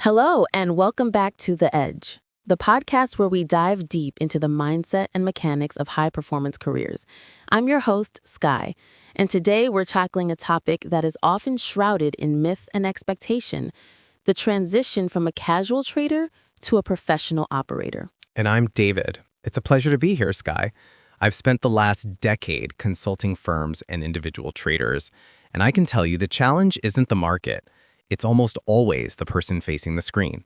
Hello, and welcome back to The Edge, the podcast where we dive deep into the mindset and mechanics of high performance careers. I'm your host, Sky, and today we're tackling a topic that is often shrouded in myth and expectation: the transition from a casual trader to a professional operator. And I'm David. It's a pleasure to be here, Sky. I've spent the last decade consulting firms and individual traders, and I can tell you the challenge isn't the market. It's almost always the person facing the screen.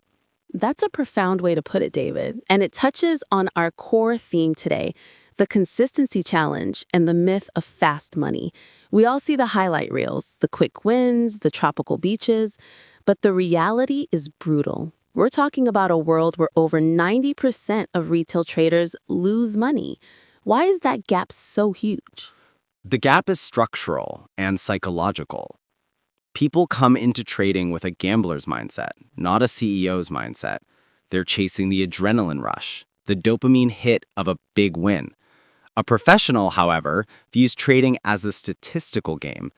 That's a profound way to put it, David, and it touches on our core theme today: the consistency challenge and the myth of fast money. We all see the highlight reels, the quick wins, the tropical beaches, but the reality is brutal. We're talking about a world where over 90% of retail traders lose money. Why is that gap so huge? The gap is structural and psychological. People come into trading with a gambler's mindset, not a CEO's mindset. They're chasing the adrenaline rush, the dopamine hit of a big win. A professional, however, views trading as a statistical game.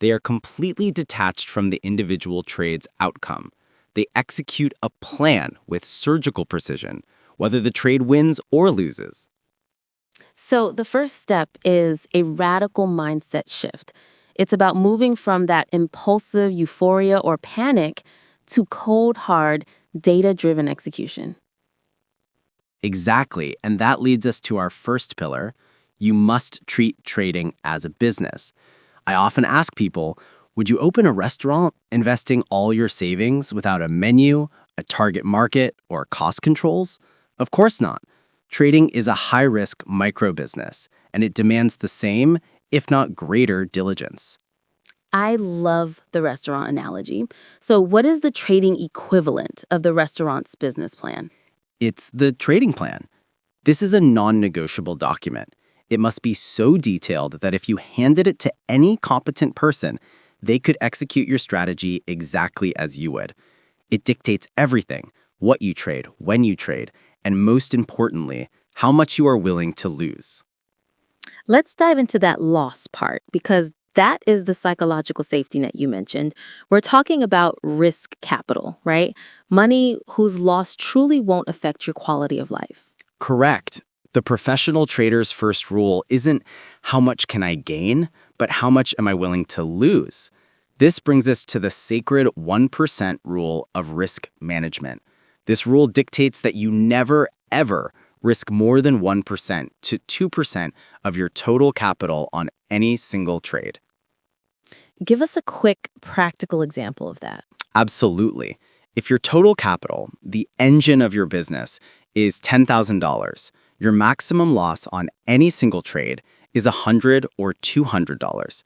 They are completely detached from the individual trade's outcome. They execute a plan with surgical precision, whether the trade wins or loses. So the first step is a radical mindset shift. It's about moving from that impulsive euphoria or panic to cold, hard, data-driven execution. Exactly, and that leads us to our first pillar. You must treat trading as a business. I often ask people, would you open a restaurant investing all your savings without a menu, a target market, or cost controls? Of course not. Trading is a high-risk micro-business, and it demands the same, if not greater, diligence. I love the restaurant analogy. So what is the trading equivalent of the restaurant's business plan? It's the trading plan. This is a non-negotiable document. It must be so detailed that if you handed it to any competent person, they could execute your strategy exactly as you would. It dictates everything: what you trade, when you trade, and most importantly, how much you are willing to lose. Let's dive into that loss part, because that is the psychological safety net you mentioned. We're talking about risk capital, right? Money whose loss truly won't affect your quality of life. Correct. The professional trader's first rule isn't how much can I gain, but how much am I willing to lose? This brings us to the sacred 1% rule of risk management. This rule dictates that you never, ever risk more than 1% to 2% of your total capital on any single trade. Give us a quick, practical example of that. Absolutely. If your total capital, the engine of your business, is $10,000, your maximum loss on any single trade is $100 or $200.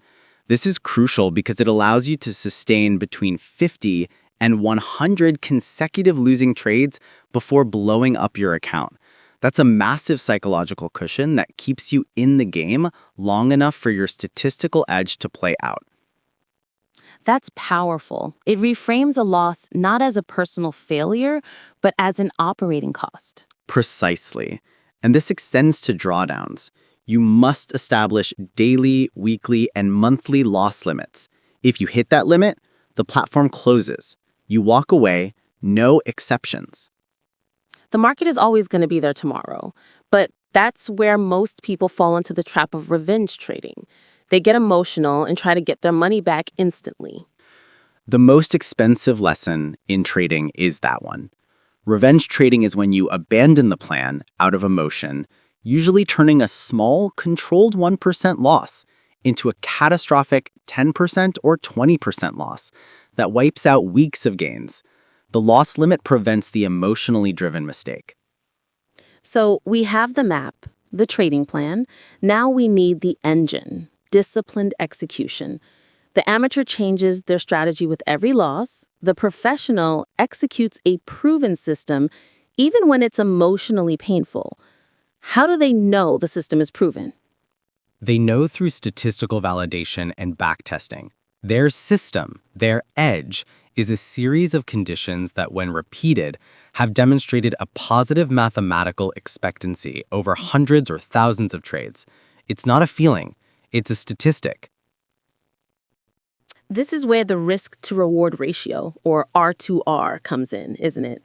This is crucial because it allows you to sustain between 50 and 100 consecutive losing trades before blowing up your account. That's a massive psychological cushion that keeps you in the game long enough for your statistical edge to play out. That's powerful. It reframes a loss not as a personal failure, but as an operating cost. Precisely. And this extends to drawdowns. You must establish daily, weekly, and monthly loss limits. If you hit that limit, the platform closes. You walk away, no exceptions. The market is always going to be there tomorrow, but that's where most people fall into the trap of revenge trading. They get emotional and try to get their money back instantly. The most expensive lesson in trading is that one. Revenge trading is when you abandon the plan out of emotion, usually turning a small, controlled 1% loss into a catastrophic 10% or 20% loss that wipes out weeks of gains. The loss limit prevents the emotionally driven mistake. So we have the map, the trading plan. Now we need the engine, disciplined execution. The amateur changes their strategy with every loss. The professional executes a proven system, even when it's emotionally painful. How do they know the system is proven? They know through statistical validation and backtesting. Their system, their edge, is a series of conditions that, when repeated, have demonstrated a positive mathematical expectancy over hundreds or thousands of trades. It's not a feeling, it's a statistic. This is where the risk to reward ratio, or R2R, comes in, isn't it?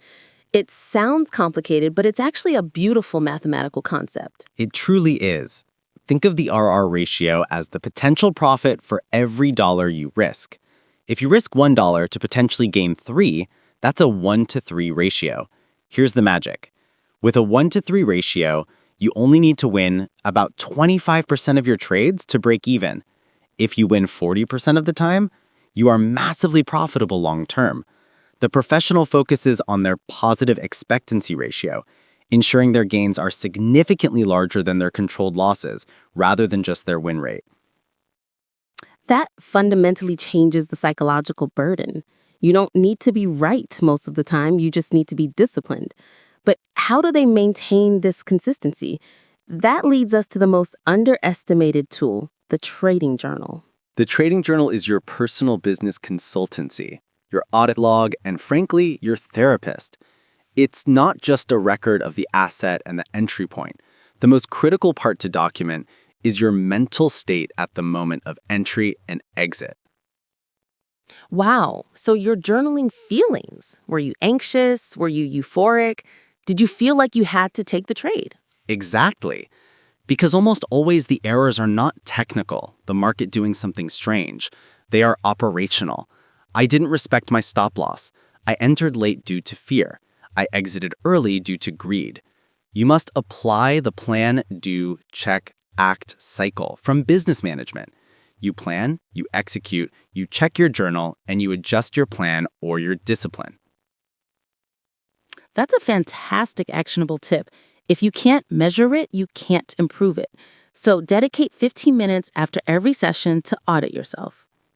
It sounds complicated, but it's actually a beautiful mathematical concept. It truly is. Think of the RR ratio as the potential profit for every dollar you risk. If you risk $1 to potentially gain 3, that's a 1-to-3 ratio. Here's the magic. With a 1-to-3 ratio, you only need to win about 25% of your trades to break even. If you win 40% of the time, you are massively profitable long term. The professional focuses on their positive expectancy ratio, ensuring their gains are significantly larger than their controlled losses, rather than just their win rate. That fundamentally changes the psychological burden. You don't need to be right most of the time, you just need to be disciplined. But how do they maintain this consistency? That leads us to the most underestimated tool, the trading journal. The trading journal is your personal business consultancy, your audit log, and frankly, your therapist. It's not just a record of the asset and the entry point. The most critical part to document is your mental state at the moment of entry and exit. Wow, so you're journaling feelings. Were you anxious? Were you euphoric? Did you feel like you had to take the trade? Exactly. Because almost always the errors are not technical, the market doing something strange. They are operational. I didn't respect my stop loss. I entered late due to fear. I exited early due to greed. You must apply the plan, do, check, act cycle from business management. You plan, you execute, you check your journal, and you adjust your plan or your discipline. That's a fantastic actionable tip. If you can't measure it, you can't improve it. So dedicate 15 minutes after every session to audit yourself.